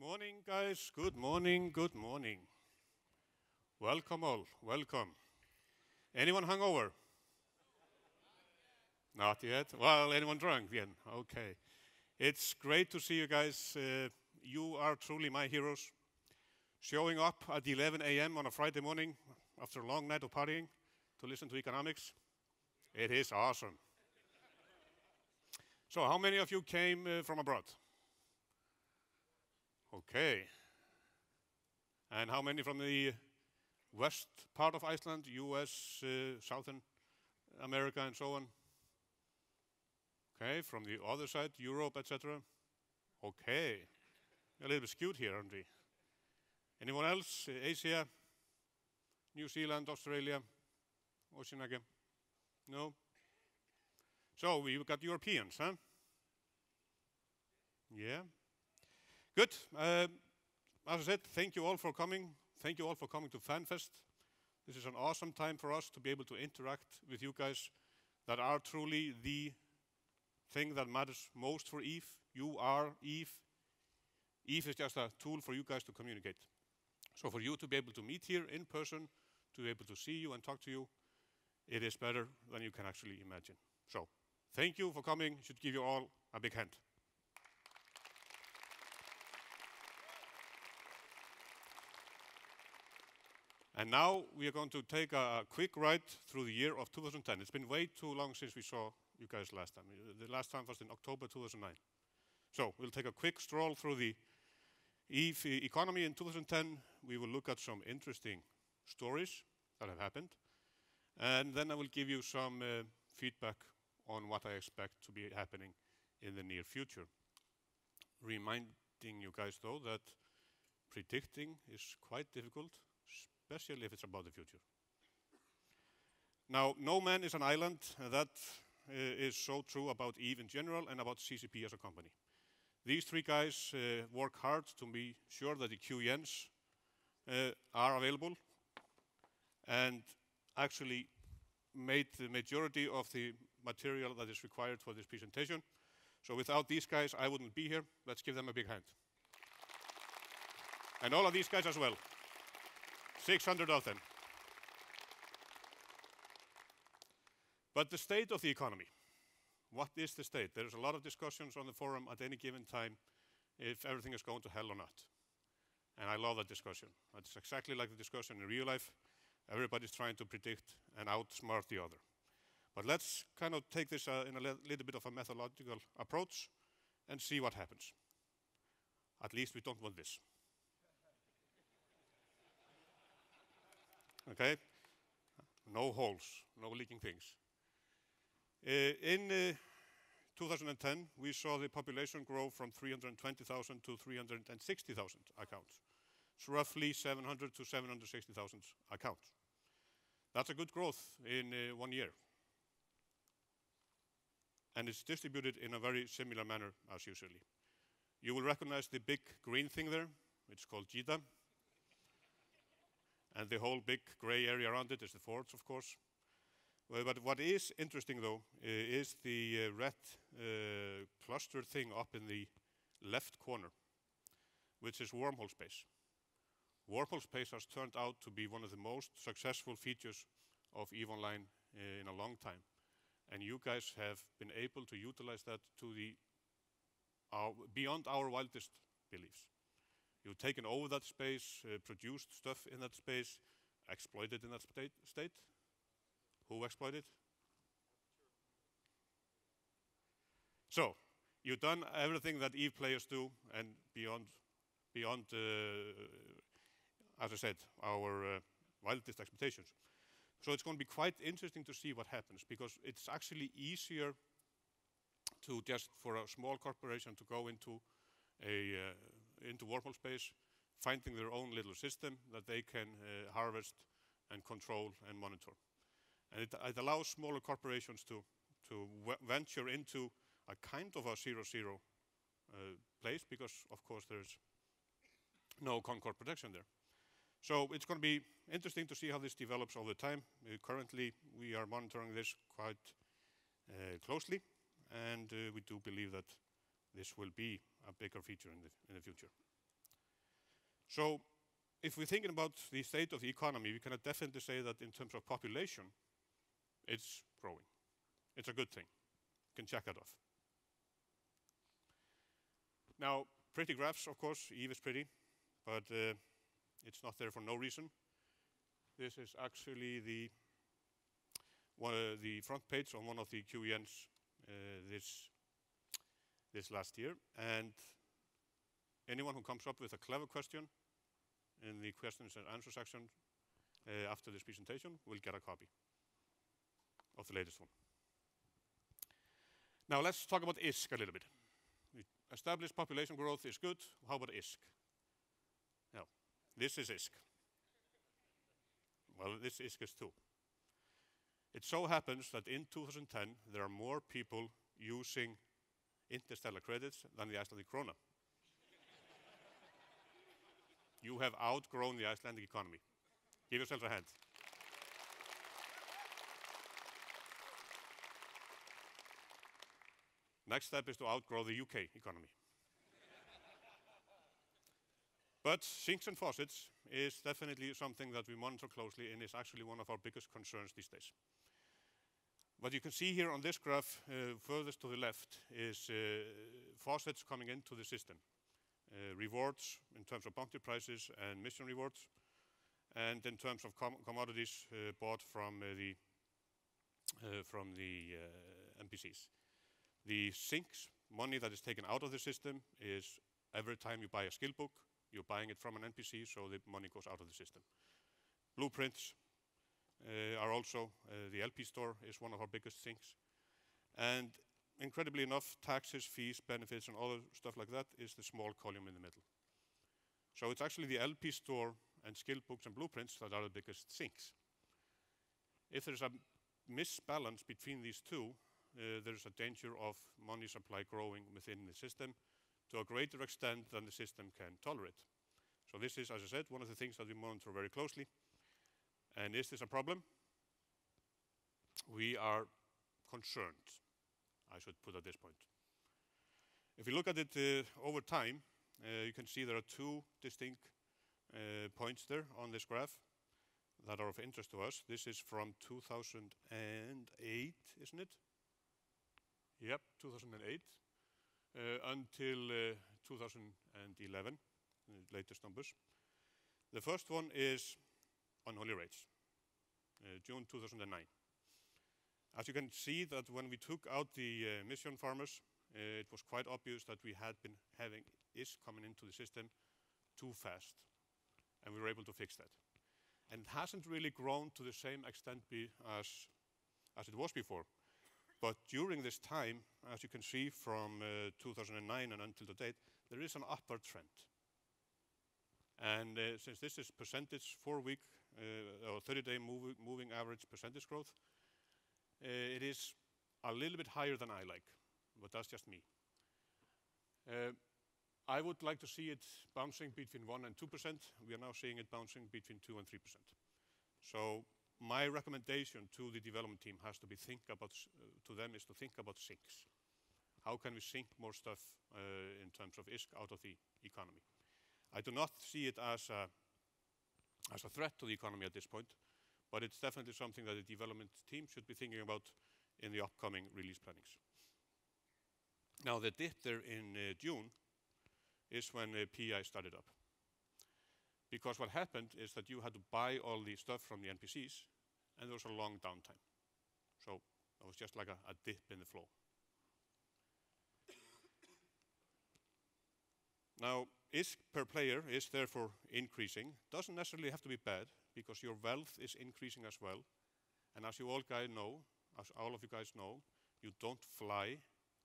Morning, guys. Good morning, good morning. Welcome all, welcome. Anyone hungover? Not yet? Well, anyone drunk then? Okay. It's great to see you guys. You are truly my heroes. Showing up at 11 a.m. on a Friday morning after a long night of partying to listen to economics. It is awesome. So how many of you came from abroad? Okay. And how many from the west part of Iceland, US, Southern America, and so on? Okay, from the other side, Europe, etc. Okay. A little bit skewed here, aren't we? Anyone else? Asia, New Zealand, Australia, Oceania? No? So we've got Europeans, huh? Yeah. Good. As I said, thank you all for coming. Thank you all for coming to Fanfest. This is an awesome time for us to be able to interact with you guys that are truly the thing that matters most for EVE. You are EVE. EVE is just a tool for you guys to communicate. So for you to be able to meet here in person, to be able to see you and talk to you, it is better than you can actually imagine. So thank you for coming. Should give you all a big hand. And now we are going to take a quick ride through the year of 2010. It's been way too long since we saw you guys last time. The last time was in October 2009. So we'll take a quick stroll through the EVE economy in 2010. We will look at some interesting stories that have happened. And then I will give you some feedback on what I expect to be happening in the near future. Reminding you guys, though, that predicting is quite difficult, especially if it's about the future. Now, no man is an island, and that is so true about EVE in general and about CCP as a company. These three guys work hard to be sure that the QENs are available and actually made the majority of the material that is required for this presentation. So without these guys, I wouldn't be here. Let's give them a big hand. And all of these guys as well. 600 of them. But the state of the economy. What is the state? There's a lot of discussions on the forum at any given time if everything is going to hell or not. And I love that discussion. It's exactly like the discussion in real life. Everybody's trying to predict and outsmart the other. But let's kind of take this in a little bit of a methodological approach and see what happens. At least we don't want this. Okay? No holes, no leaking things. In 2010, we saw the population grow from 320,000 to 360,000 accounts. It's roughly 700 to 760,000 accounts. That's a good growth in 1 year. And it's distributed in a very similar manner as usually. You will recognize the big green thing there. It's called JITA. And the whole big gray area around it is the forts, of course. But what is interesting, though, is the red cluster thing up in the left corner, which is wormhole space. Wormhole space has turned out to be one of the most successful features of EVE Online in a long time. And you guys have been able to utilize that to the beyond our wildest beliefs. You've taken over that space, produced stuff in that space, exploited in that state. Who exploited? So, you've done everything that EVE players do and beyond as I said, our wildest expectations. So it's going to be quite interesting to see what happens, because it's actually easier to just for a small corporation to go into wormhole space, finding their own little system that they can harvest and control and monitor. And it allows smaller corporations to venture into a kind of a 0-0 place, because of course there's no Concord protection there. So it's going to be interesting to see how this develops over time. Currently, we are monitoring this quite closely, and we do believe that this will be a bigger feature in the future. So if we're thinking about the state of the economy, we can definitely say that in terms of population, it's growing. It's a good thing. You can check that off. Now, pretty graphs, of course. Eve is pretty, but it's not there for no reason. This is actually the front page on one of the QENs this last year. And anyone who comes up with a clever question in the questions and answer section after this presentation will get a copy of the latest one. Now let's talk about ISK a little bit. Established population growth is good. How about ISK? Now, this is ISK. Well, this ISK is too. It so happens that in 2010, there are more people using interstellar credits than the Icelandic krona. You have outgrown the Icelandic economy. Give yourself a hand. Next step is to outgrow the UK economy. But sinks and faucets is definitely something that we monitor closely and is actually one of our biggest concerns these days. What you can see here on this graph, furthest to the left, is faucets coming into the system. Rewards in terms of bounty prices and mission rewards, and in terms of commodities bought from the NPCs. The sinks, money that is taken out of the system, is every time you buy a skill book, you're buying it from an NPC, so the money goes out of the system. Blueprints are also, the LP store is one of our biggest sinks. And incredibly enough, taxes, fees, benefits, and other stuff like that is the small column in the middle. So it's actually the LP store and skill books and blueprints that are the biggest sinks. If there's a misbalance between these two, there's a danger of money supply growing within the system to a greater extent than the system can tolerate. So this is, as I said, one of the things that we monitor very closely. And is this a problem? We are concerned, I should put at this point. If you look at it over time, you can see there are two distinct points there on this graph that are of interest to us. This is from 2008, isn't it? Yep, 2008, until 2011, latest numbers. The first one is unholy rates, June 2009. As you can see that when we took out the mission farmers, it was quite obvious that we had been having ISK coming into the system too fast, and we were able to fix that. And it hasn't really grown to the same extent as it was before. But during this time, as you can see from 2009 and until the date, there is an upward trend. And since this is percentage 4-week or 30-day moving average percentage growth, it is a little bit higher than I like, but that's just me. I would like to see it bouncing between 1% and 2%. We are now seeing it bouncing between 2% and 3%. So my recommendation to the development team has to be to them is to think about sinks. How can we sink more stuff in terms of ISK out of the economy? I do not see it as a threat to the economy at this point, but it's definitely something that the development team should be thinking about in the upcoming release plannings. Now the dip there in June is when PI started up. Because what happened is that you had to buy all the stuff from the NPCs, and there was a long downtime. So it was just like a dip in the flow. Now, ISK per player is therefore increasing. Doesn't necessarily have to be bad, because your wealth is increasing as well. And as you all guys know, as all of you guys know, you don't fly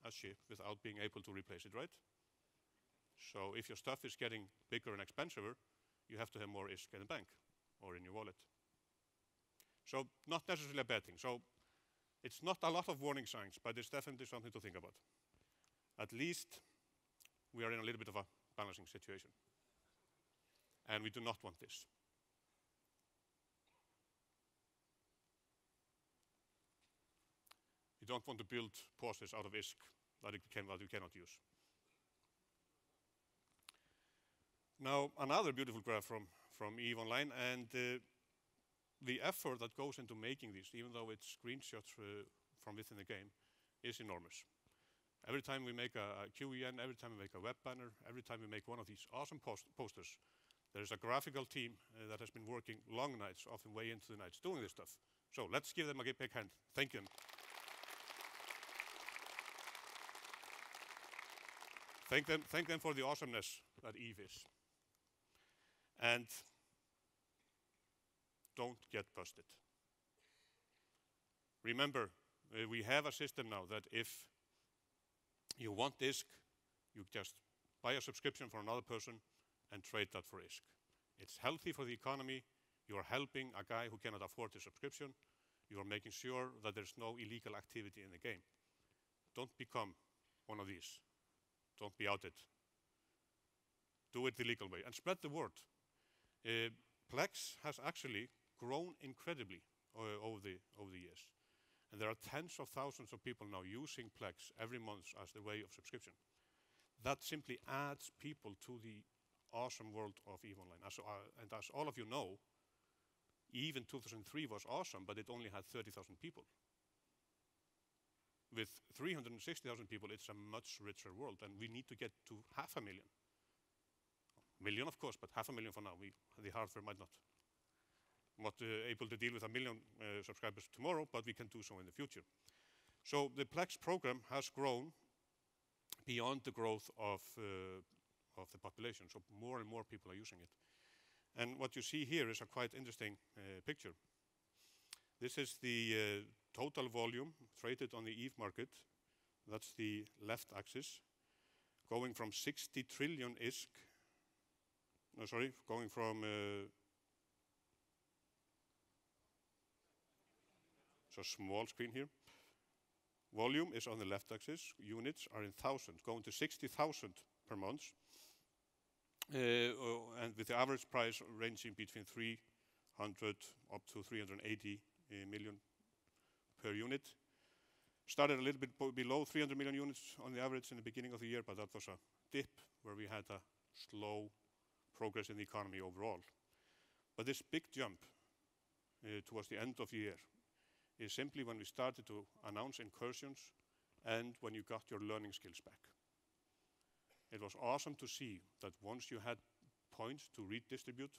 a ship without being able to replace it, right? So if your stuff is getting bigger and expensive, you have to have more ISK in the bank or in your wallet. So not necessarily a bad thing. So it's not a lot of warning signs, but it's definitely something to think about. At least we are in a little bit of a balancing situation. And we do not want this. We don't want to build pauses out of ISK that you cannot use. Now, another beautiful graph from EVE Online, and the effort that goes into making these, even though it's screenshots from within the game, is enormous. Every time we make a QEN, every time we make a web banner, every time we make one of these awesome posters, there's a graphical team that has been working long nights, often way into the nights, doing this stuff. So let's give them a big hand. Thank them. Thank them for the awesomeness that EVE is. And don't get busted. Remember, we have a system now that if you want ISK, you just buy a subscription for another person and trade that for ISK. It's healthy for the economy. You are helping a guy who cannot afford the subscription. You are making sure that there's no illegal activity in the game. Don't become one of these. Don't be outed. Do it the legal way and spread the word. PLEX has actually grown incredibly over the years. And there are tens of thousands of people now using PLEX every month as the way of subscription. That simply adds people to the awesome world of EVE Online. And as all of you know, even 2003 was awesome, but it only had 30,000 people. With 360,000 people, it's a much richer world, and we need to get to 500,000. Million, of course, but 500,000 for now. The hardware might not able to deal with 1 million subscribers tomorrow, but we can do so in the future. So the PLEX program has grown beyond the growth of the population, so more and more people are using it. And what you see here is a quite interesting picture. This is the total volume traded on the EVE market. That's the left axis, going from 60 trillion ISK. No, sorry, going from so small screen here. Volume is on the left axis. Units are in thousands, going to 60,000 per month, and with the average price ranging between 300 up to 380 million per unit. Started a little bit below 300 million units on the average in the beginning of the year, but that was a dip where we had a slow progress in the economy overall. But this big jump towards the end of the year is simply when we started to announce incursions and when you got your learning skills back. It was awesome to see that once you had points to redistribute,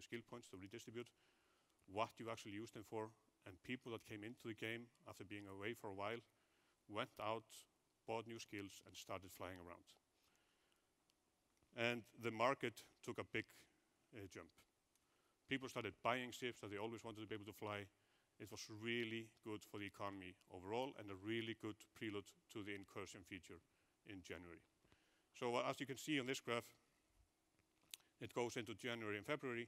skill points to redistribute, what you actually used them for, and people that came into the game after being away for a while went out, bought new skills, and started flying around. And the market took a big jump. People started buying ships that they always wanted to be able to fly. It was really good for the economy overall and a really good prelude to the incursion feature in January. So as you can see on this graph, it goes into January and February,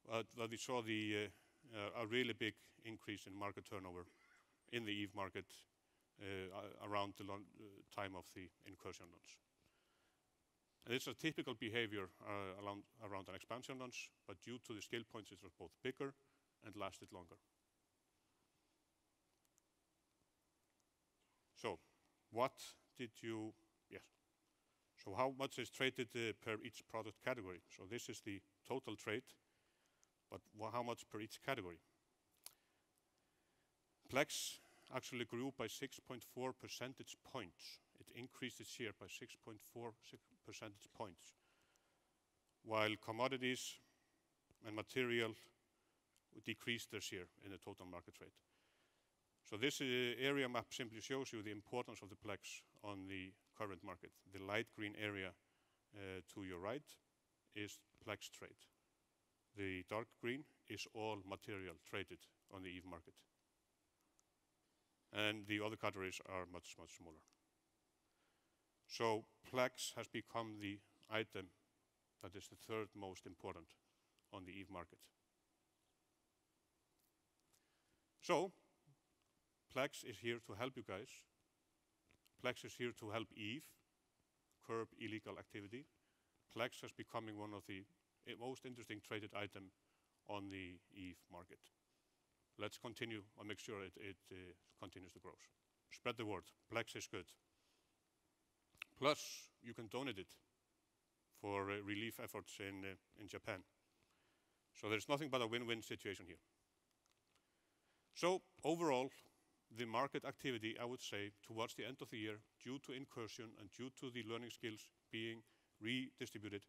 that we saw a really big increase in market turnover in the EVE market around the time of the incursion launch. And it's a typical behavior around an expansion launch, but due to the skill points, it was both bigger and lasted longer. So, what did you, yes. So how much is traded per each product category? So this is the total trade, but how much per each category? PLEX actually grew by 6.4 percentage points. It increased its share by 6.4 percentage points, while commodities and material decreased their share in the total market trade. So this area map simply shows you the importance of the PLEX on the current market. The light green area to your right is PLEX trade. The dark green is all material traded on the EVE market. And the other categories are much, much smaller. So PLEX has become the item that is the third most important on the EVE market. So PLEX is here to help you guys. PLEX is here to help EVE curb illegal activity. PLEX is becoming one of the most interesting traded item on the EVE market. Let's continue and make sure it continues to grow. Spread the word. PLEX is good. Plus, you can donate it for relief efforts in Japan. So there's nothing but a win-win situation here. So overall, the market activity, I would say, towards the end of the year, due to Incursion and due to the learning skills being redistributed,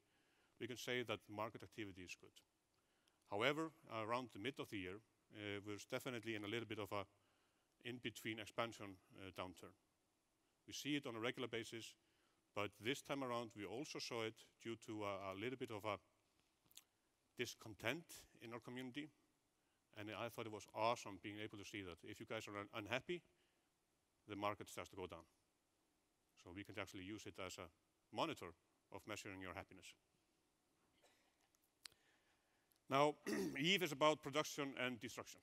we can say that market activity is good. However, around the mid of the year, we're definitely in a little bit of a in-between expansion downturn. We see it on a regular basis, but this time around we also saw it due to a little bit of a discontent in our community. And I thought it was awesome being able to see that if you guys are unhappy, the market starts to go down. So we can actually use it as a monitor of measuring your happiness. Now, EVE is about production and destruction.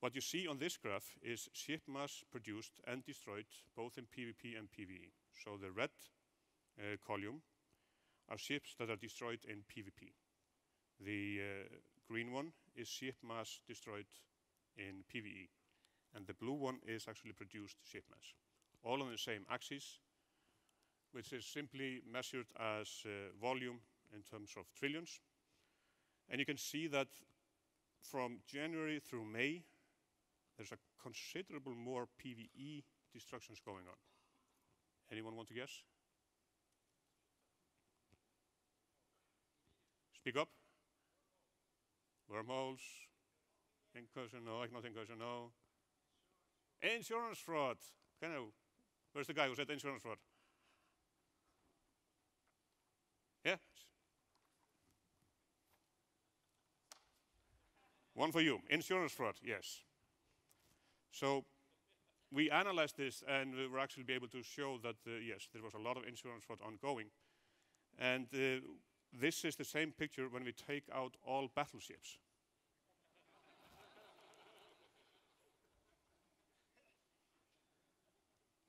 What you see on this graph is ship mass produced and destroyed, both in PvP and PvE. So the red column are ships that are destroyed in PvP. The green one is ship mass destroyed in PvE. And the blue one is actually produced ship mass. All on the same axis, which is simply measured as volume in terms of trillions. And you can see that from January through May, there's a considerable more PvE destructions going on. Anyone want to guess? Speak up. Wormholes. Incursion, no, not Incursion, no. Insurance fraud. Kind of. Where's the guy who said insurance fraud? Yeah? One for you. Insurance fraud, yes. So we analyzed this and we were actually be able to show that, yes, there was a lot of insurance fraud ongoing. And this is the same picture when we take out all battleships.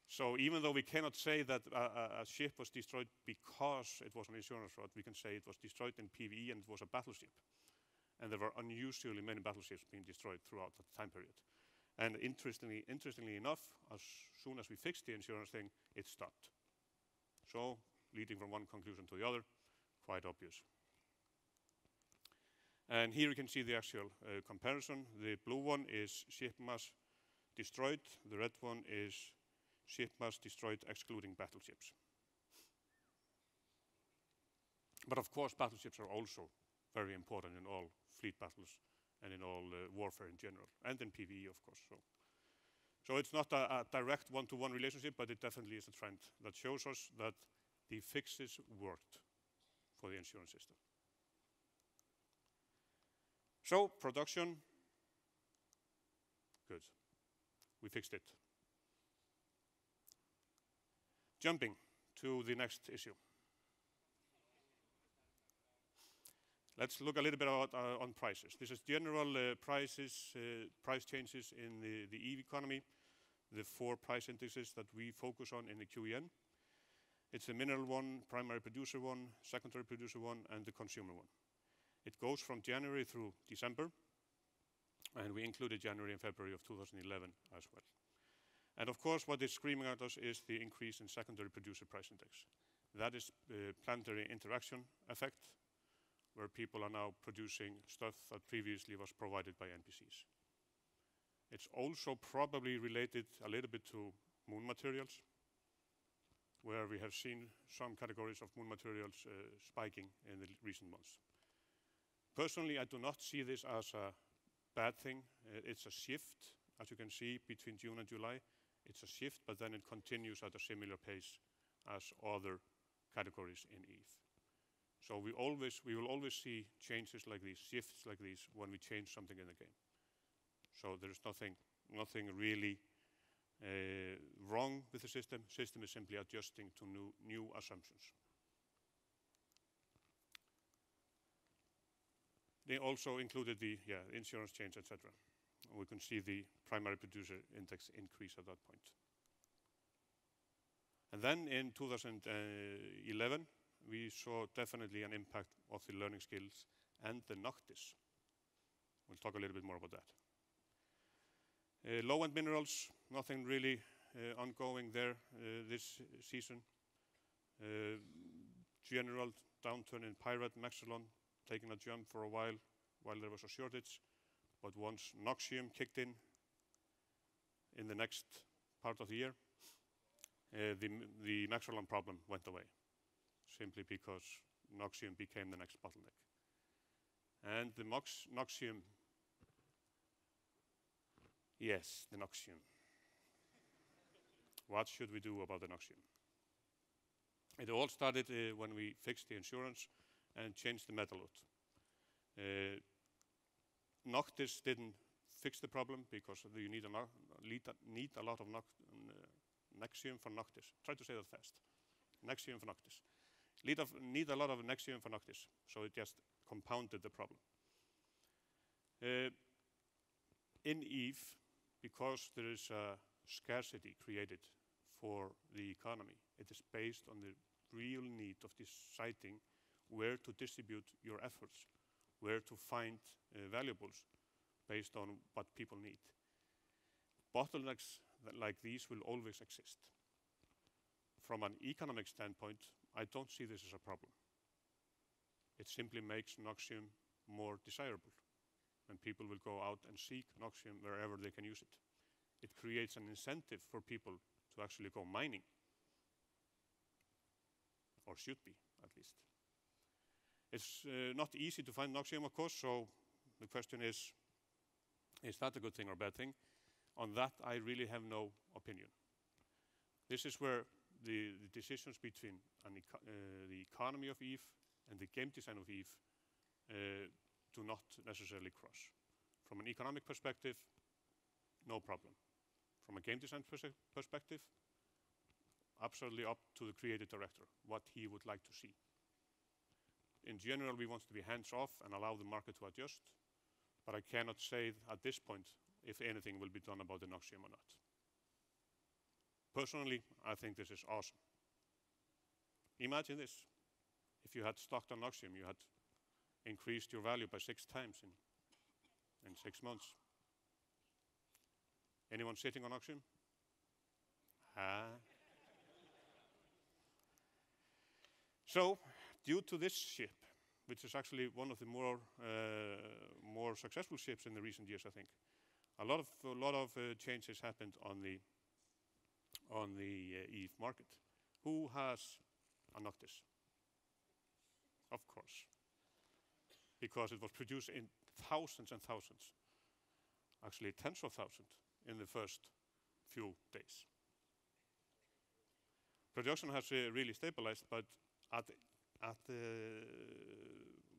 So even though we cannot say that a ship was destroyed because it was an insurance fraud, we can say it was destroyed in PvE and it was a battleship. And there were unusually many battleships being destroyed throughout that time period. And interestingly enough, as soon as we fixed the insurance thing, it stopped. So, leading from one conclusion to the other, quite obvious. And here you can see the actual comparison. The blue one is ship mass destroyed. The red one is ship mass destroyed excluding battleships. But of course, battleships are also very important in all fleet battles and in all warfare in general, and in PvE, of course. So it's not a direct one-to-one relationship, but it definitely is a trend that shows us that the fixes worked for the insurance system. So production, good. We fixed it. Jumping to the next issue. Let's look a little bit about, on prices. This is general price changes in the EVE economy, the 4 price indices that we focus on in the QEN. It's the mineral one, primary producer one, secondary producer one, and the consumer one. It goes from January through December, and we included January and February of 2011 as well. And of course, what is screaming at us is the increase in secondary producer price index. That is planetary interaction effect, where people are now producing stuff that previously was provided by NPCs. It's also probably related a little bit to moon materials, where we have seen some categories of moon materials spiking in the recent months. Personally, I do not see this as a bad thing. It's a shift, as you can see, between June and July. It's a shift, but then it continues at a similar pace as other categories in EVE. So we will always see changes like these, shifts like these, when we change something in the game. So there is nothing really wrong with the system. System is simply adjusting to new assumptions. They also included the insurance change, etc. We can see the primary producer index increase at that point. And then in 2011, we saw definitely an impact of the learning skills and the Noctis. We'll talk a little bit more about that. Low-end minerals, nothing really ongoing there this season. general downturn in pyrite maxillon, taking a jump for a while there was a shortage. But once Noxium kicked in the next part of the year, the maxillon problem went away, simply because Noxium became the next bottleneck. And the Noxium, yes, the Noxium. What should we do about the Noxium? It all started when we fixed the insurance and changed the metal load. Noctis didn't fix the problem because you need a lot of Nexium for Noctis. Try to say that fast. Nexium for Noctis. Need a lot of Nexium for Noctis, so it just compounded the problem. In Eve, because there is a scarcity created for the economy, it is based on the real need of deciding where to distribute your efforts, where to find valuables based on what people need. Bottlenecks like these will always exist. From an economic standpoint, I don't see this as a problem. It simply makes Noxium more desirable, and people will go out and seek Noxium wherever they can use it. It creates an incentive for people to actually go mining, or should be, at least. It's not easy to find Noxium, of course, so the question is that a good thing or a bad thing? On that, I really have no opinion. This is where the decisions between the economy of Eve and the game design of Eve do not necessarily cross. From an economic perspective, no problem. From a game design perspective, absolutely up to the creative director, what he would like to see. In general, we want to be hands-off and allow the market to adjust, but I cannot say at this point if anything will be done about the Noxium or not. Personally, I think this is awesome. Imagine this. If you had stocked on Noxium, you had increased your value by 6 times in 6 months. Anyone sitting on Noxium? So, due to this ship, which is actually one of the more successful ships in the recent years, I think, a lot of changes happened on the Eve market. Who has a Noctis? Of course, because it was produced in thousands and thousands, actually tens of thousands in the first few days. Production has really stabilized, but at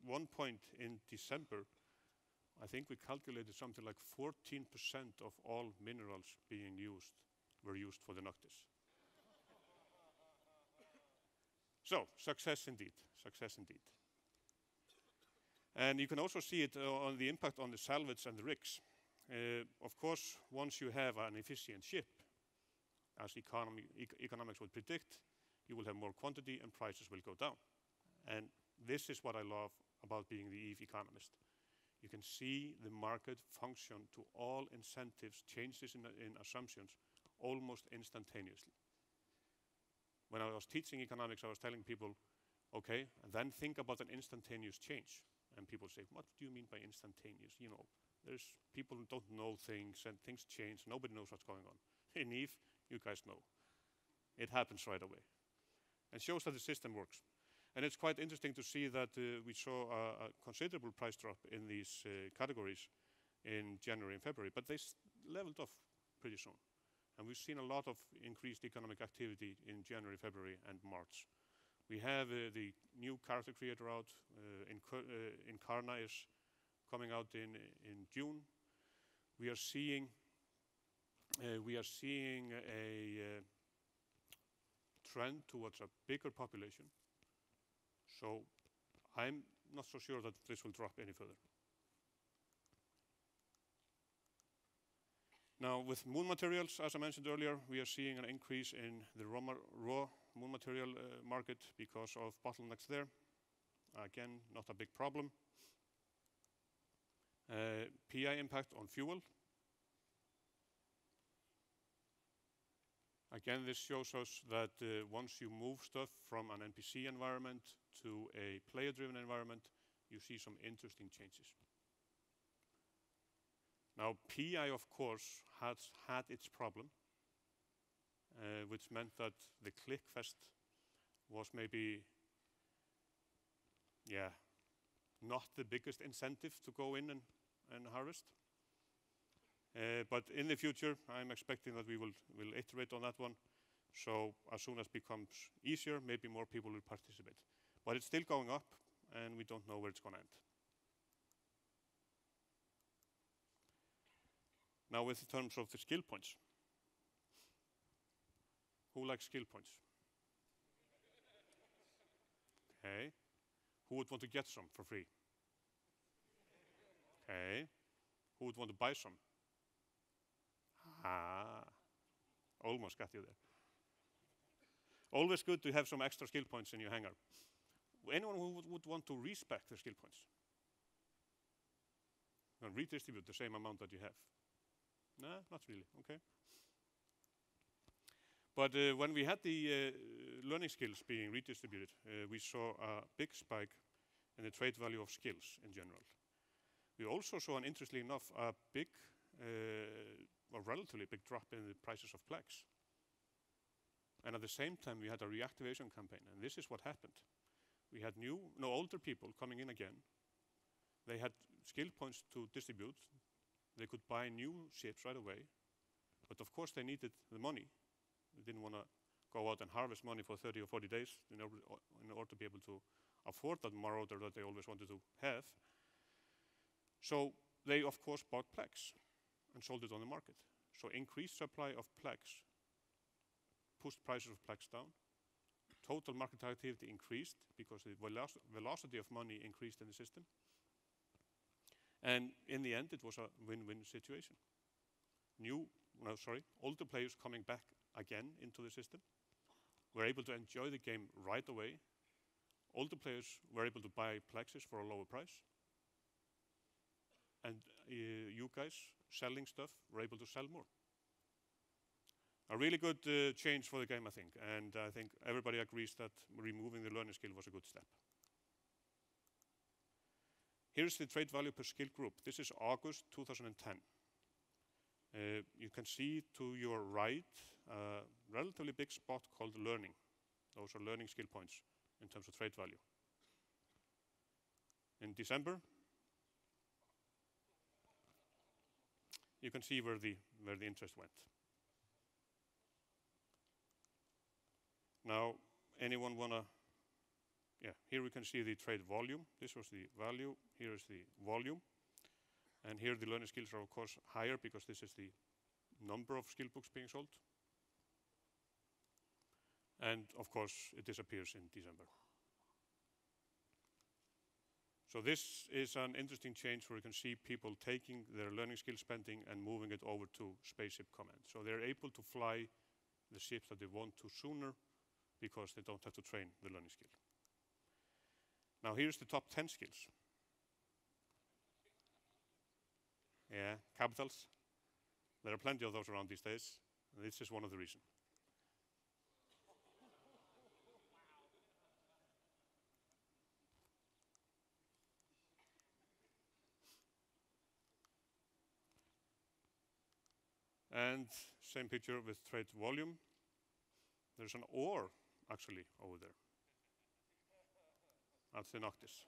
one point in December, I think we calculated something like 14% of all minerals being used were used for the Noctis. So, success indeed, success indeed. And you can also see it on the impact on the salvage and the rigs. Of course, once you have an efficient ship, as economics would predict, you will have more quantity and prices will go down. And this is what I love about being the Eve economist. You can see the market function to all incentives, changes in assumptions, almost instantaneously. When I was teaching economics, I was telling people, okay, then think about an instantaneous change. And people say, what do you mean by instantaneous? You know, there's people who don't know things and things change. Nobody knows what's going on. In Eve, you guys know. It happens right away. And shows that the system works. And it's quite interesting to see that we saw a considerable price drop in these categories in January and February, but they leveled off pretty soon. And we've seen a lot of increased economic activity in January, February, and March. We have the new character creator out. Incarna is coming out in June. We are seeing a trend towards a bigger population. So I'm not so sure that this will drop any further. Now, with moon materials, as I mentioned earlier, we are seeing an increase in the raw moon material market because of bottlenecks there. Again, not a big problem. PI impact on fuel. Again, this shows us that once you move stuff from an NPC environment to a player-driven environment, you see some interesting changes. Now, PI, of course, has had its problem, which meant that the ClickFest was maybe, not the biggest incentive to go in and harvest. But in the future, I'm expecting that we will iterate on that one. So as soon as it becomes easier, maybe more people will participate. But it's still going up, and we don't know where it's going to end. Now, with terms of the skill points. Who likes skill points? Okay. Who would want to get some for free? Okay. Who would want to buy some? Ah, almost got you there. Always good to have some extra skill points in your hangar. Anyone who would want to respec the skill points? And redistribute the same amount that you have? Nah, not really, okay. But when we had the learning skills being redistributed, we saw a big spike in the trade value of skills in general. We also saw, interestingly enough, a relatively big drop in the prices of PLEX. And at the same time, we had a reactivation campaign, and this is what happened. We had older people coming in again. They had skill points to distribute. They could buy new ships right away. But of course, they needed the money. They didn't want to go out and harvest money for 30 or 40 days in order to be able to afford that marauder that they always wanted to have. So they, of course, bought PLEX and sold it on the market. So increased supply of PLEX pushed prices of PLEX down. Total market activity increased because the velocity of money increased in the system. And in the end, it was a win-win situation. Older players coming back again into the system were able to enjoy the game right away. Older players were able to buy PLEXs for a lower price. And you guys selling stuff were able to sell more. A really good change for the game, I think. And I think everybody agrees that removing the learning skill was a good step. Here's the trade value per skill group. This is August 2010. You can see to your right a relatively big spot called learning. Those are learning skill points in terms of trade value. In December, you can see where the interest went. Now, anyone wanna? Yeah, here we can see the trade volume. This was the value. Here is the volume. And here the learning skills are, of course, higher because this is the number of skill books being sold. And, of course, it disappears in December. So this is an interesting change where you can see people taking their learning skill spending and moving it over to spaceship command. So they're able to fly the ships that they want to sooner because they don't have to train the learning skill. Now here's the top 10 skills. Yeah, capitals. There are plenty of those around these days. And this is one of the reasons. And same picture with trade volume. There's an ore, actually, over there. That's the Noctis.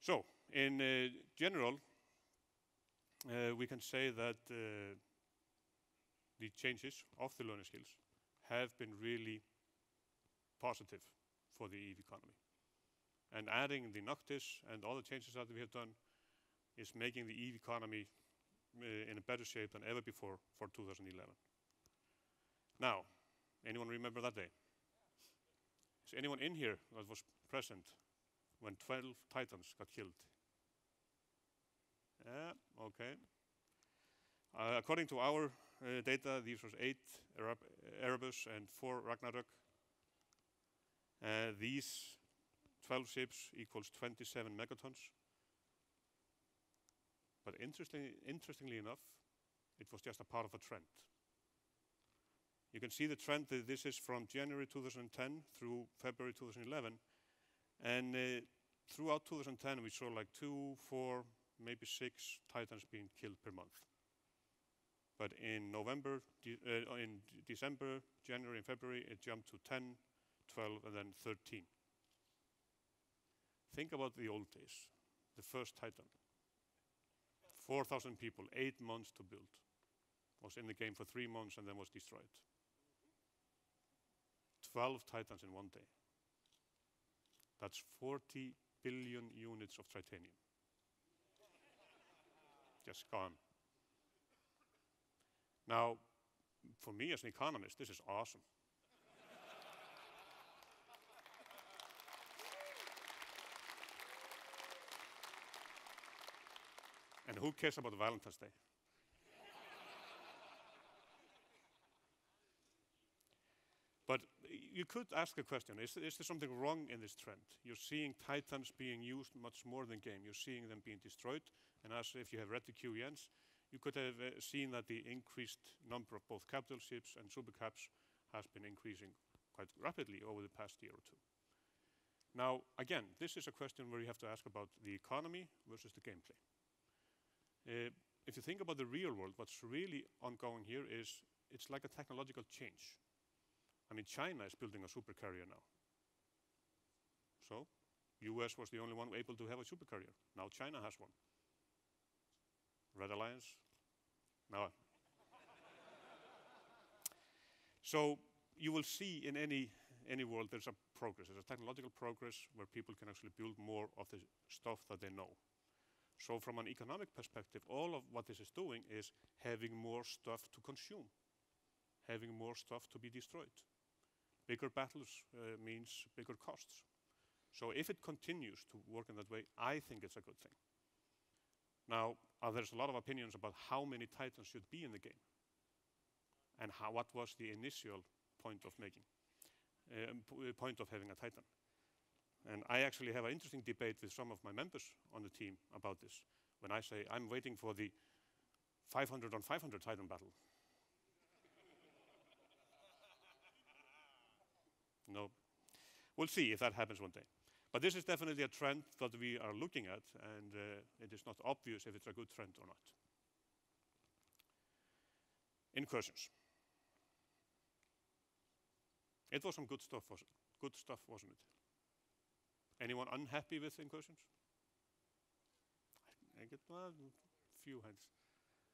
So, in general, we can say that the changes of the learning skills have been really positive for the EVE economy. And adding the Noctis and all the changes that we have done is making the EVE economy in a better shape than ever before for 2011. Now, anyone remember that day? Is anyone in here that was present when 12 Titans got killed? Yeah, okay. According to our data, these was 8 Erebus and 4 Ragnarök. These 12 ships equals 27 megatons. But interestingly enough, it was just a part of a trend. You can see the trend. This is from January 2010 through February 2011. And throughout 2010, we saw like 2, 4, maybe 6 Titans being killed per month. But in in December, January, and February, it jumped to 10, 12, and then 13. Think about the old days. The first Titan. 4,000 people, 8 months to build. Was in the game for 3 months and then was destroyed. 12 Titans in one day. That's 40 billion units of titanium. Just gone. Now, for me as an economist, this is awesome. And who cares about Valentine's Day? But you could ask a question, is there something wrong in this trend? You're seeing Titans being used much more than game. You're seeing them being destroyed. And as if you have read the QENs, you could have seen that the increased number of both capital ships and supercaps has been increasing quite rapidly over the past year or two. Now, again, this is a question where you have to ask about the economy versus the gameplay. If you think about the real world, what's really ongoing here is it's like a technological change. I mean, China is building a supercarrier now. So, US was the only one able to have a supercarrier. Now China has one. Red Alliance? No. So, you will see in any world there's a progress. There's a technological progress where people can actually build more of the stuff that they know. So from an economic perspective, all of what this is doing is having more stuff to consume, having more stuff to be destroyed. Bigger battles means bigger costs. So if it continues to work in that way, I think it's a good thing. Now, there's a lot of opinions about how many Titans should be in the game and what was the initial point of having a Titan. And I actually have an interesting debate with some of my members on the team about this. When I say I'm waiting for the 500 on 500 Titan battle. No. We'll see if that happens one day. But this is definitely a trend that we are looking at, and it is not obvious if it's a good trend or not. Incursions. It was some good stuff, wasn't it? Anyone unhappy with Incursions? I get a few hands.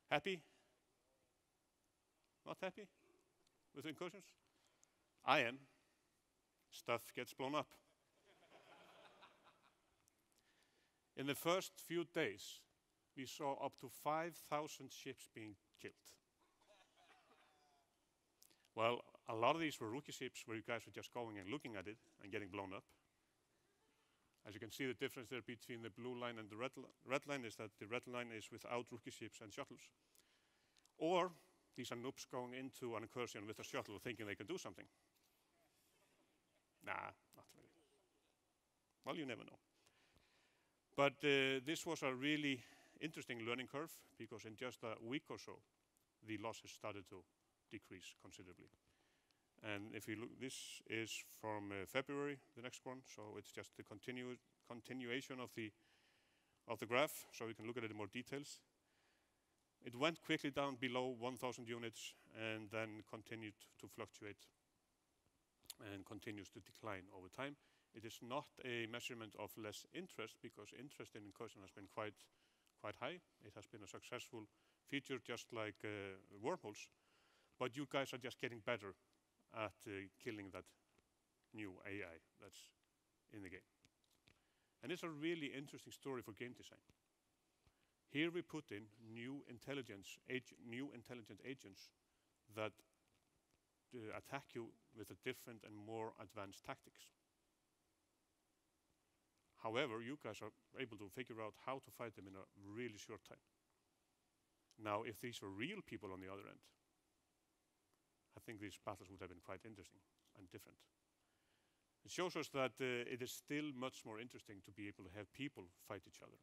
Happy? Not happy with Incursions? I am. Stuff gets blown up. In the first few days, we saw up to 5,000 ships being killed. Well, a lot of these were rookie ships where you guys were just going and looking at it and getting blown up. As you can see, the difference there between the blue line and the red line is that the red line is without rookie ships and shuttles. Or these are noobs going into an incursion with a shuttle thinking they can do something. Nah, not really. Well, you never know. But this was a really interesting learning curve because in just a week or so, the losses started to decrease considerably. And if you look, this is from February, the next one, so it's just the continuation of the graph, so we can look at it in more details. It went quickly down below 1,000 units and then continued to fluctuate and continues to decline over time. It is not a measurement of less interest because interest in Incursion has been quite high. It has been a successful feature just like wormholes, but you guys are just getting better at killing that new AI that's in the game. And it's a really interesting story for game design. Here we put in new intelligent agents that attack you with a different and more advanced tactics. However, you guys are able to figure out how to fight them in a really short time. Now, if these were real people on the other end, I think these battles would have been quite interesting and different. It shows us that it is still much more interesting to be able to have people fight each other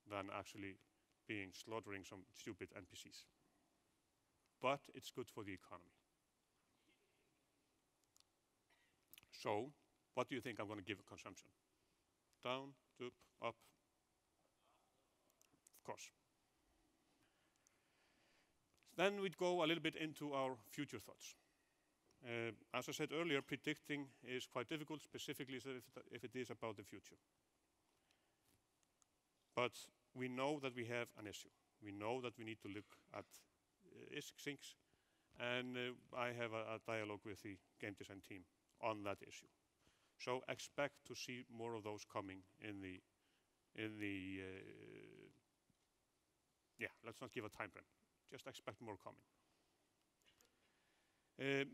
than actually being slaughtering some stupid NPCs. But it's good for the economy. So, what do you think I'm going to give consumption? Down, up? Of course. Then we'd go a little bit into our future thoughts. As I said earlier, predicting is quite difficult, specifically if it is about the future. But we know that we have an issue. We know that we need to look at ISK sinks, and I have a dialogue with the game design team on that issue. So expect to see more of those coming in the let's not give a time frame. Just expect more coming.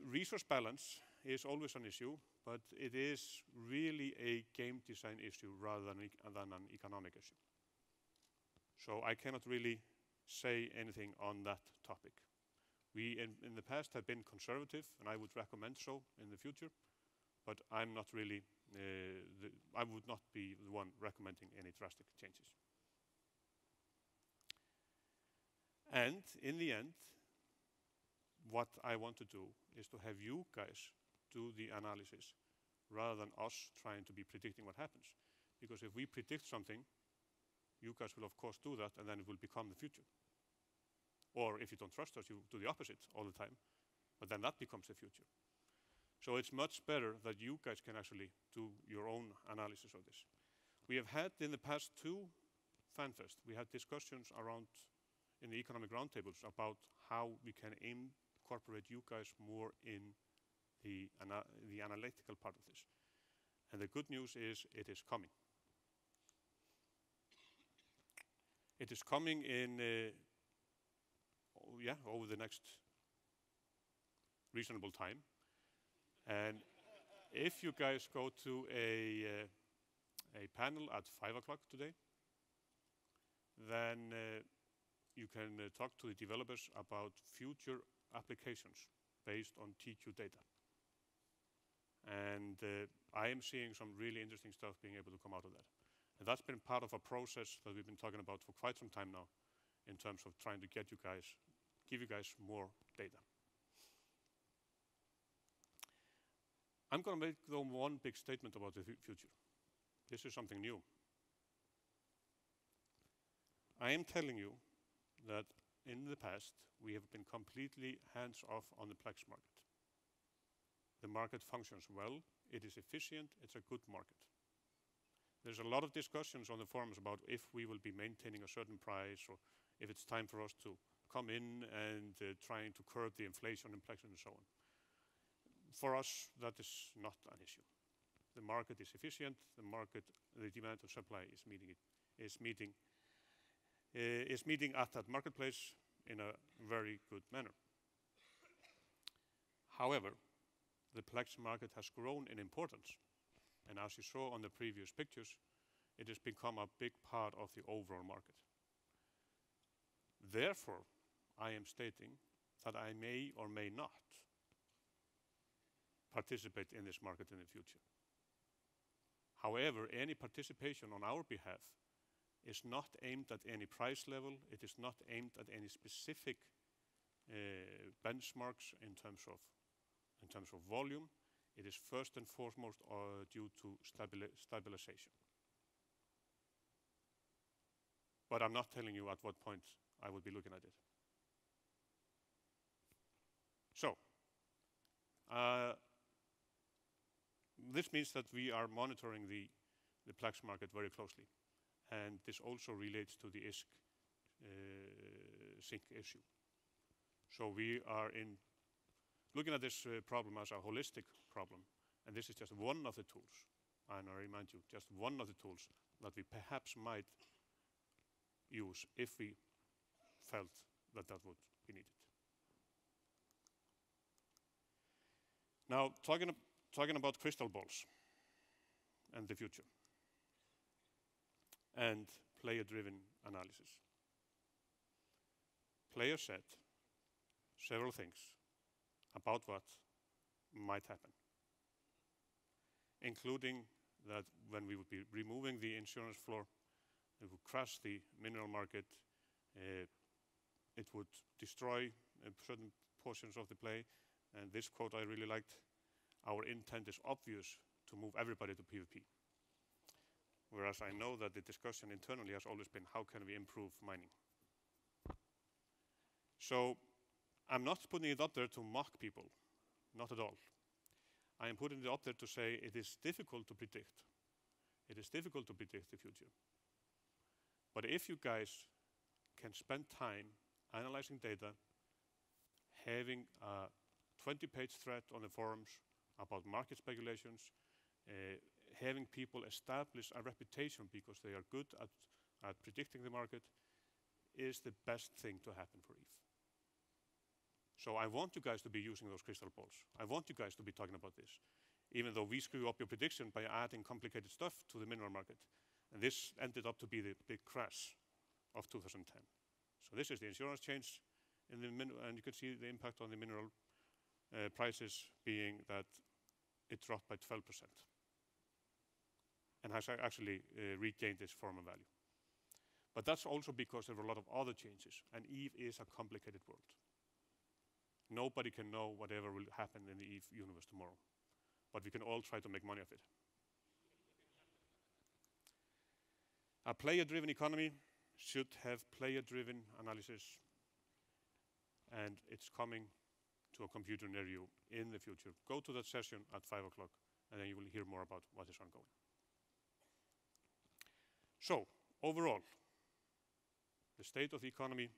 Resource balance is always an issue, but it is really a game design issue rather than an economic issue. So I cannot really say anything on that topic. We, in the past, have been conservative, and I would recommend so in the future, but I'm not really, I would not be the one recommending any drastic changes. And in the end, what I want to do is to have you guys do the analysis rather than us trying to be predicting what happens. Because if we predict something, you guys will of course do that, and then it will become the future. Or if you don't trust us, you do the opposite all the time, but then that becomes the future. So it's much better that you guys can actually do your own analysis of this. We have had in the past 2 Fanfest, we had discussions around in the economic roundtables about how we can incorporate you guys more in the analytical part of this. And the good news is it is coming. It is coming in, over the next reasonable time. And if you guys go to a panel at 5 o'clock today, then you can talk to the developers about future applications based on TQ data. And I am seeing some really interesting stuff being able to come out of that. And that's been part of a process that we've been talking about for quite some time now in terms of trying to give you guys more data. I'm going to make, though, one big statement about the future. This is something new. I am telling you that in the past, we have been completely hands-off on the PLEX market. The market functions well, it is efficient, it's a good market. There's a lot of discussions on the forums about if we will be maintaining a certain price or if it's time for us to come in and trying to curb the inflation in PLEX and so on. For us, that is not an issue. The market is efficient, the demand and supply is meeting at that marketplace in a very good manner. However, the PLEX market has grown in importance, and as you saw on the previous pictures, it has become a big part of the overall market. Therefore, I am stating that I may or may not participate in this market in the future. However, any participation on our behalf is not aimed at any price level, it is not aimed at any specific benchmarks in terms of volume. It is first and foremost due to stabilization. But I'm not telling you at what point I would be looking at it. So, this means that we are monitoring the PLEX market very closely. And this also relates to the ISK sync issue. So we are looking at this problem as a holistic problem. And this is just one of the tools. And I remind you, just one of the tools that we perhaps might use if we felt that that would be needed. Now, talking about crystal balls and the future and player-driven analysis. Players said several things about what might happen, including that when we would be removing the insurance floor, it would crash the mineral market, It would destroy certain portions of the play. And this quote I really liked: "Our intent is obvious to move everybody to PvP." Whereas I know that the discussion internally has always been, how can we improve mining? So I'm not putting it up there to mock people, not at all. I am putting it up there to say it is difficult to predict. It is difficult to predict the future. But if you guys can spend time analyzing data, having a 20-page thread on the forums about market speculations, having people establish a reputation because they are good at predicting the market, is the best thing to happen for ETH. So I want you guys to be using those crystal balls. I want you guys to be talking about this, even though we screw up your prediction by adding complicated stuff to the mineral market. And this ended up to be the big crash of 2010. So this is the insurance change in the and you can see the impact on the mineral prices being that it dropped by 12% and has actually regained its former value. But that's also because there were a lot of other changes, and ETH is a complicated world. Nobody can know whatever will happen in the ETH universe tomorrow, but we can all try to make money of it. A player-driven economy should have player-driven analysis, and it's coming to a computer near you in the future. Go to that session at 5 o'clock, and then you will hear more about what is ongoing. So, overall, the state of the economy,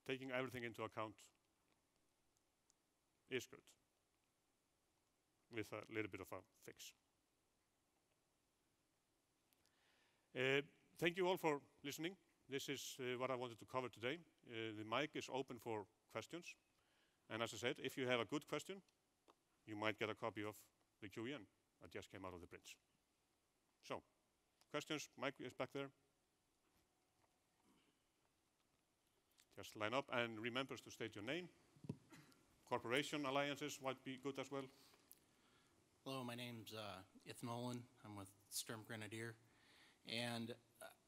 taking everything into account, is good, with a little bit of a fix. Thank you all for listening. This is what I wanted to cover today. The mic is open for questions. And as I said, if you have a good question, you might get a copy of the QEN that just came out of the prints. So, questions, mic is back there. Just line up and remember to state your name. Corporation alliances might be good as well. Hello, my name's Ith Nolan. I'm with Sturm Grenadier. And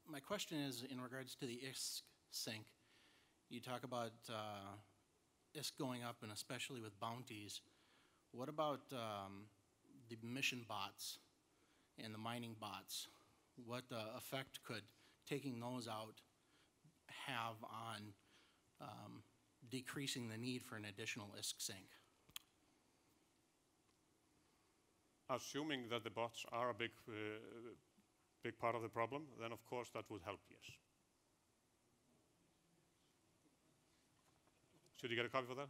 my question is in regards to the ISK sync. You talk about ISK going up, and especially with bounties. What about the mission bots and the mining bots? What effect could taking those out have on decreasing the need for an additional ISK sync? Assuming that the bots are a big part of the problem, then of course that would help, yes. Should you get a copy for that?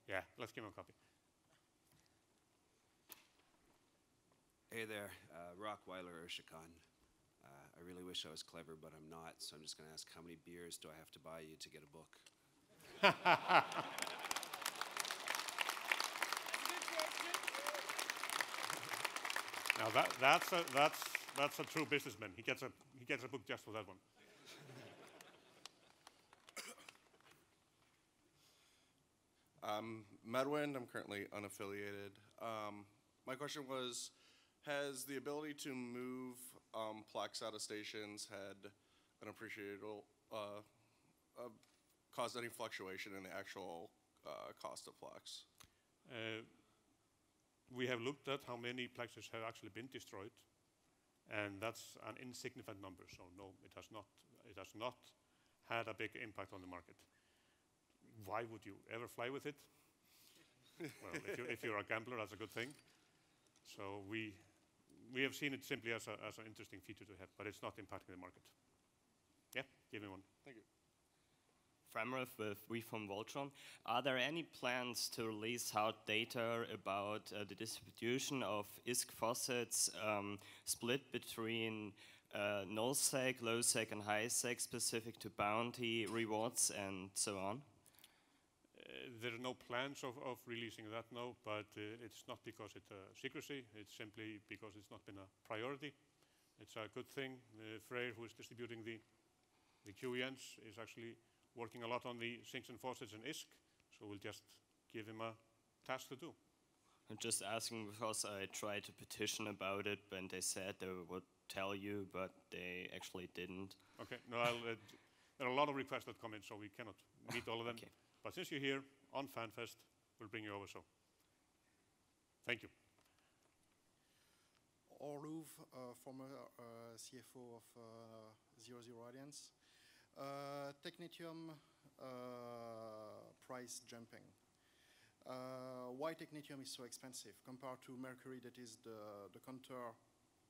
Yeah, let's give him a copy. Hey there, Rockweiler Urshikan. I really wish I was clever, but I'm not, so I'm just going to ask, how many beers do I have to buy you to get a book? Now that's a true businessman. He gets a book just for that one. Medwind, I'm currently unaffiliated. My question was, has the ability to move PLEX out of stations had an appreciable, caused any fluctuation in the actual cost of PLEX? We have looked at how many plexes have actually been destroyed, and that's an insignificant number. So no, it has not had a big impact on the market. Why would you ever fly with it? Well, if you're a gambler, that's a good thing. So we have seen it simply as an interesting feature to have, but it's not impacting the market. Yeah, give me one. Thank you. Framrith with We from Voltron. Are there any plans to release out data about the distribution of ISK faucets split between null-sec, low-sec, and high-sec, specific to bounty, rewards, and so on? There are no plans of releasing that, no, but it's not because it's secrecy, it's simply because it's not been a priority. It's a good thing. Freyr, who is distributing the QENs, is actually working a lot on the sinks and faucets and ISK, so we'll just give him a task to do. I'm just asking because I tried to petition about it, and they said they would tell you, but they actually didn't. Okay, no, there are a lot of requests that come in, so we cannot meet all of them. Okay. But since you're here on Fanfest, we'll bring you over, so thank you. Orluv, former CFO of 00 Alliance. Technetium price jumping. Why Technetium is so expensive compared to Mercury, that is the counter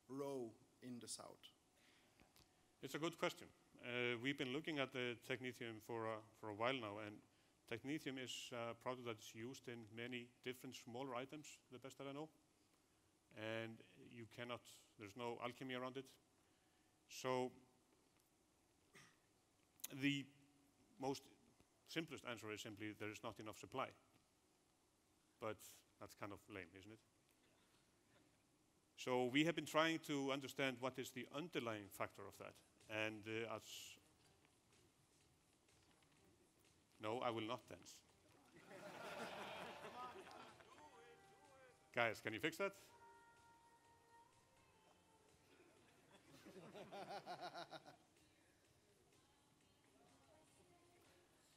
row in the south? It's a good question. We've been looking at the Technetium for a while now, and Technetium is a product that's used in many different smaller items, the best that I know. And you cannot, there's no alchemy around it. So the most simplest answer is simply there is not enough supply. But that's kind of lame, isn't it? So we have been trying to understand what is the underlying factor of that. And no, I will not dance. Guys, can you fix that?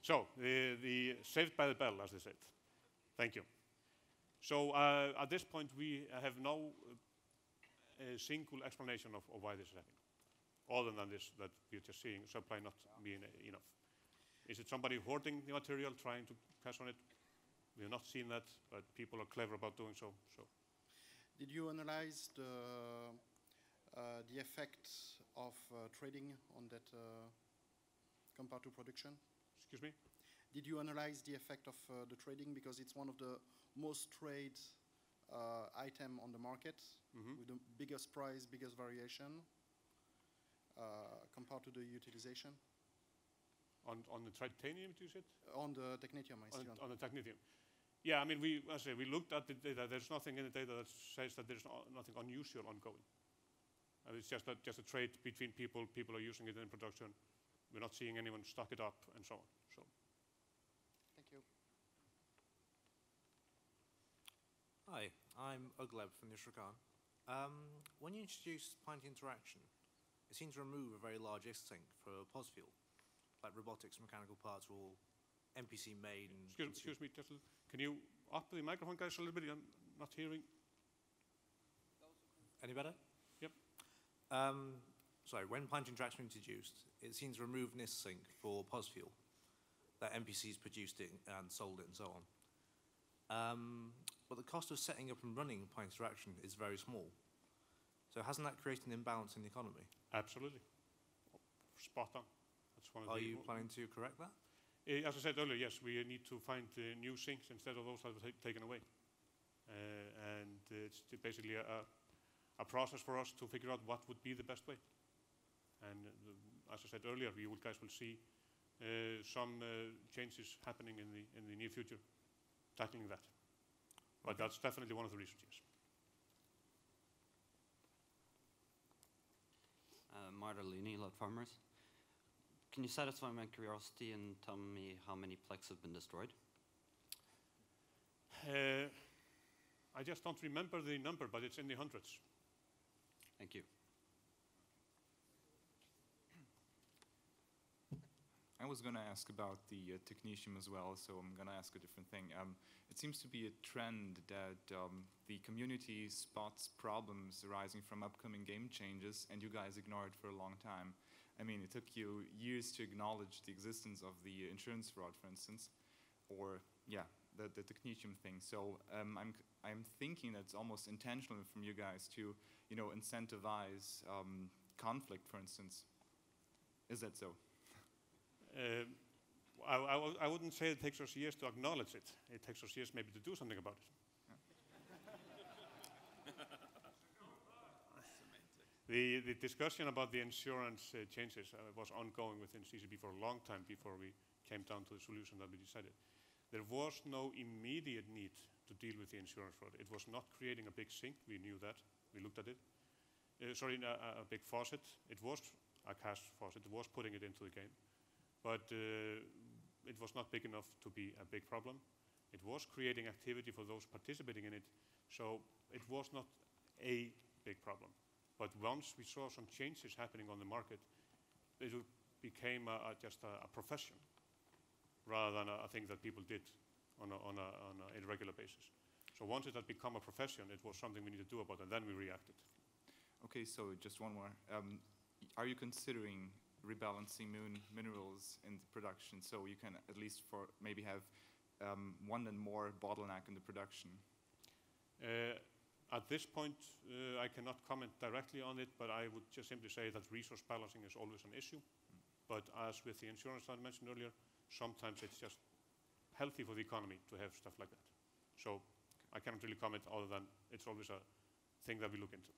So, the saved by the bell, as they said. Thank you. So, at this point, we have no single explanation of why this is happening, other than this, that we're just seeing supply not being enough. Is it somebody hoarding the material, trying to cash on it? We have not seen that, but people are clever about doing so. Did you analyze the effect of trading on that compared to production? Excuse me? Did you analyze the effect of the trading, because it's one of the most traded item on the market, with the biggest price, biggest variation compared to the utilization? On the titanium, you said? On the Technetium, I see. On the Technetium. Yeah, I mean, we looked at the data. There's nothing in the data that says that there's nothing unusual ongoing. It's just a trade between people. People are using it in production. We're not seeing anyone stock it up and so on. So. Thank you. Hi, I'm Ugleb from Nishrakan. When you introduced Pint Interaction, it seemed to remove a very large ISK sink for POS fuel, like robotics, mechanical parts are all NPC made. And excuse me, just can you up the microphone, guys, a little bit? I'm not hearing. Any better? Yep. Sorry, when Pint Interaction was introduced, it seemed to remove an ISK sink for POS fuel that NPCs produced it and sold it and so on. But the cost of setting up and running Pint Interaction is very small. So hasn't that created an imbalance in the economy? Absolutely. Spot on. That's one of Are you planning to correct that? As I said earlier, yes, we need to find new sinks instead of those that were taken away. And it's basically a process for us to figure out what would be the best way. And as I said earlier, you guys will see some changes happening in the near future, tackling that. But that's definitely one of the reasons, yes. Martalini, Lot Farmers. Can you satisfy my curiosity and tell me how many PLEX have been destroyed? I just don't remember the number, but it's in the hundreds. Thank you. I was going to ask about the Technetium as well, so I'm going to ask a different thing. It seems to be a trend that the community spots problems arising from upcoming game changes, and you guys ignore it for a long time. I mean, it took you years to acknowledge the existence of the insurance fraud, for instance, or, yeah, the Technetium thing. So I'm thinking that it's almost intentional from you guys to, you know, incentivize conflict, for instance. Is that so? I wouldn't say it takes us years to acknowledge it. It takes us years maybe to do something about it. The discussion about the insurance changes was ongoing within CCP for a long time before we came down to the solution that we decided. There was no immediate need to deal with the insurance fraud. It was not creating a big sink. We knew that. We looked at it. A big faucet. It was a cash faucet. It was putting it into the game. But it was not big enough to be a big problem. It was creating activity for those participating in it. So it was not a big problem. But once we saw some changes happening on the market, it became just a profession rather than a thing that people did on a irregular basis. So once it had become a profession, it was something we needed to do about, and then we reacted. Okay, so just one more. Are you considering rebalancing minerals in the production so you can at least maybe have one and more bottleneck in the production? At this point, I cannot comment directly on it, but I would just simply say that resource balancing is always an issue. But as with the insurance that I mentioned earlier, sometimes it's just healthy for the economy to have stuff like that. So I cannot really comment other than it's always a thing that we look into.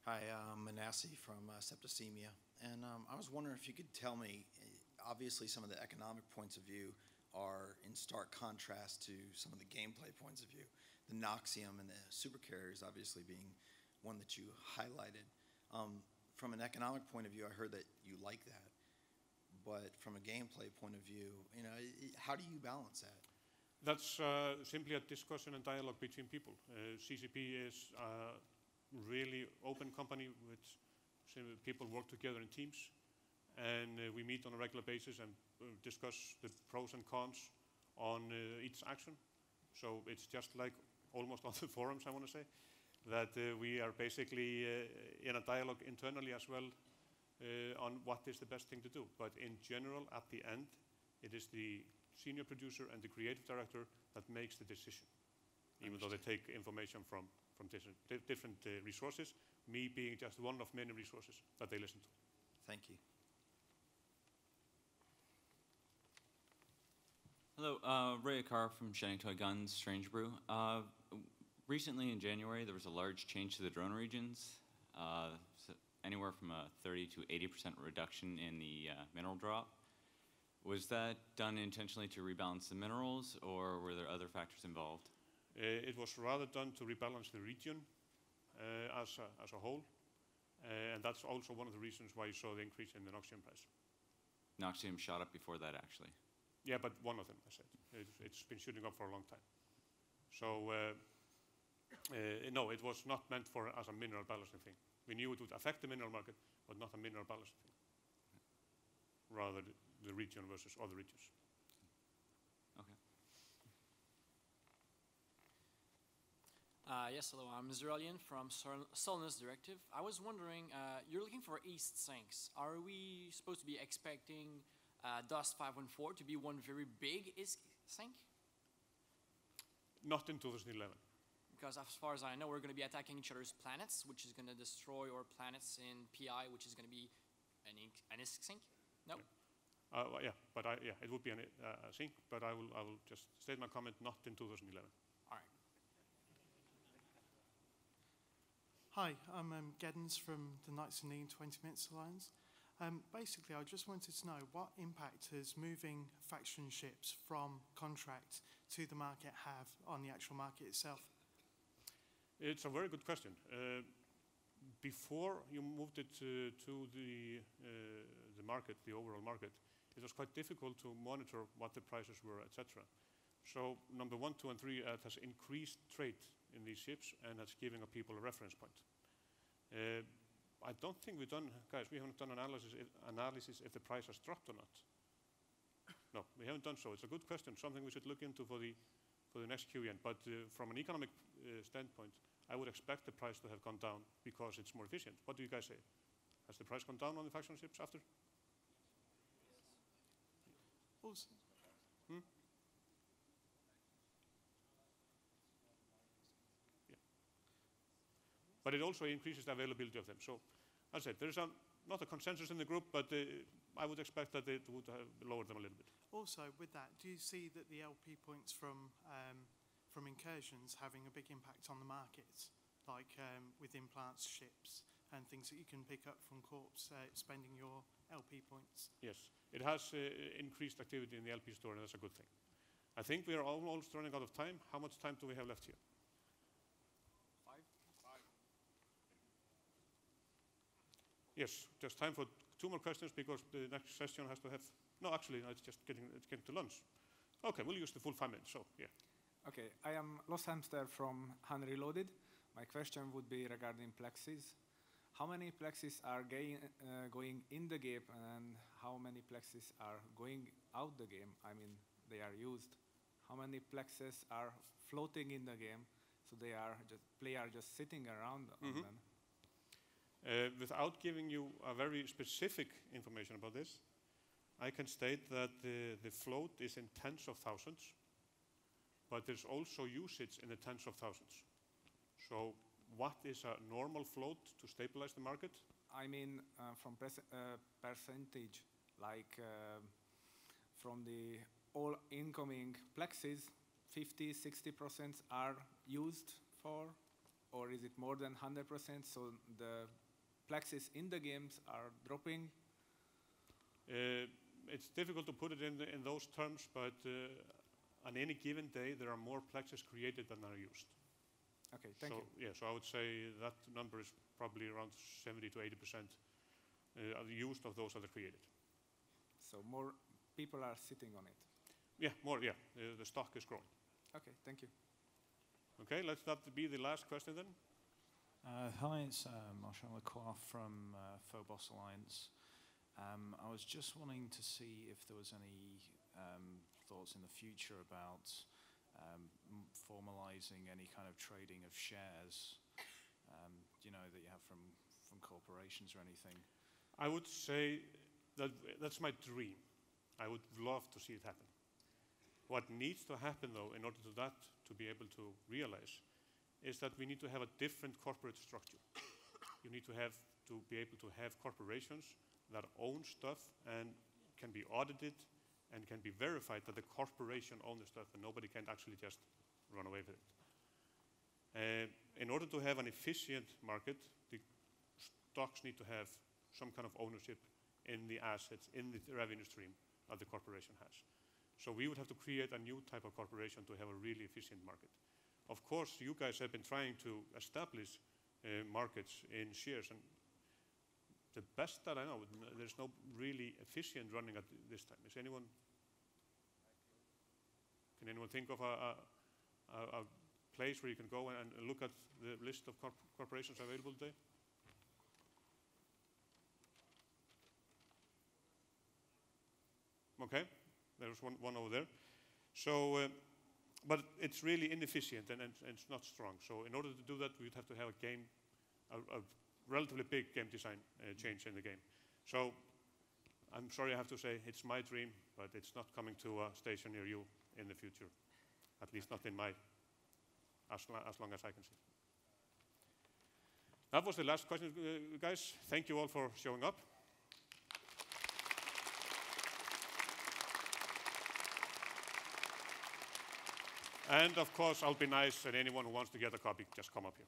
Hi, I'm Manasseh from Septicemia, and I was wondering if you could tell me, obviously some of the economic points of view are in stark contrast to some of the gameplay points of view. The Noxium and the supercarriers obviously being one that you highlighted. From an economic point of view, I heard that you like that, but from a gameplay point of view, how do you balance that? That's simply a discussion and dialogue between people. CCP is a really open company which people work together in teams, and we meet on a regular basis and discuss the pros and cons on each action. So it's just like almost on the forums, I want to say, that we are basically in a dialogue internally as well on what is the best thing to do. But in general, at the end, it is the senior producer and the creative director that makes the decision, even though they take information from different resources, me being just one of many resources that they listen to. Thank you. Hello, Ray Akar from Shining Toy Guns, Strange Brew. Recently in January, there was a large change to the drone regions, so anywhere from a 30 to 80% reduction in the mineral drop. Was that done intentionally to rebalance the minerals, or were there other factors involved? It was rather done to rebalance the region as a whole, and that's also one of the reasons why you saw the increase in the Noxium price. Noxium shot up before that, actually. Yeah, but one of them, I said. It's been shooting up for a long time. So, no, it was not meant as a mineral balancing thing. We knew it would affect the mineral market, but not a mineral balancing thing. Rather the region versus other regions. Okay. Yes, hello, I'm Israelian from Solness Directive. I was wondering, you're looking for East sinks. Are we supposed to be expecting DOS 514 to be one very big ISK sink? Not in 2011. Because as far as I know, we're going to be attacking each other's planets, which is going to destroy our planets in PI, which is going to be an ISK sink? No? Yeah, but it would be a sink, but I will just state my comment, not in 2011. All right. Hi, I'm Geddens from the Knights of Knee in 20 Minutes Alliance. Basically, I just wanted to know what impact does moving faction ships from contract to the market have on the actual market itself? It's a very good question. Before you moved it to the market, the overall market, it was quite difficult to monitor what the prices were, etc. So number 1, 2, and 3, it has increased trade in these ships, and that's giving people a reference point. I don't think we've done, guys, we haven't done analysis if the price has dropped or not. No, we haven't done so. It's a good question, something we should look into for the next QN. But from an economic standpoint, I would expect the price to have gone down because it's more efficient. What do you guys say? Has the price gone down on the faction ships after? Also. Yeah. But it also increases the availability of them. So, as I said, there's not a consensus in the group, but I would expect that it would have lowered them a little bit. Also, with that, do you see that the LP points from Incursions having a big impact on the markets, like with implants, ships, and things that you can pick up from corps, spending your LP points? Yes, it has increased activity in the LP store, and that's a good thing. I think we are almost running out of time. How much time do we have left here? 5? Yes, just time for 2 more questions because the next session has to have. No, actually, no, it's getting to lunch. Okay, we'll use the full 5 minutes. So, yeah. Okay, I am Lost Hamster from Han Reloaded. My question would be regarding plexes. How many plexes are going in the game and how many plexes are going out the game? I mean, they are used. How many plexes are floating in the game, so they are just sitting around on them? Without giving you a very specific information about this, I can state that the float is in tens of thousands, but there's also usage in the tens of thousands. So what is a normal float to stabilize the market? I mean, from percentage, like from the all incoming plexes, 50, 60% are used for, or is it more than 100%? So the plexes in the games are dropping? It's difficult to put it in those terms, but on any given day, there are more plexes created than are used. Okay, thank you. Yeah, so I would say that number is probably around 70 to 80% used of those that are created. So more people are sitting on it? Yeah, more, yeah. The stock is growing. Okay, thank you. Okay, let's that be the last question then. Hi, it's Marshall Lacroix from Phobos Alliance. I was just wanting to see if there was any thoughts in the future about formalizing any kind of trading of shares, you know, that you have from corporations or anything. I would say that that's my dream. I would love to see it happen. What needs to happen, though, in order to that to be able to realize, is that we need to have a different corporate structure. You need to be able to have corporations that own stuff and can be audited and can be verified that the corporation owns the stuff and nobody can actually just run away with it. In order to have an efficient market, the stocks need to have some kind of ownership in the assets, in the revenue stream that the corporation has. So we would have to create a new type of corporation to have a really efficient market. Of course, you guys have been trying to establish markets in shares, and the best that I know, there's no really efficient running at this time. Can anyone think of a place where you can go and look at the list of corporations available today? Okay, there's one over there. So, but it's really inefficient and it's not strong. So in order to do that, we'd have to have a relatively big game design change in the game. So I'm sorry I have to say it's my dream, but it's not coming to a station near you in the future. At least not in my, as long as I can see. That was the last question, guys. Thank you all for showing up. And of course, I'll be nice, and anyone who wants to get a copy, just come up here.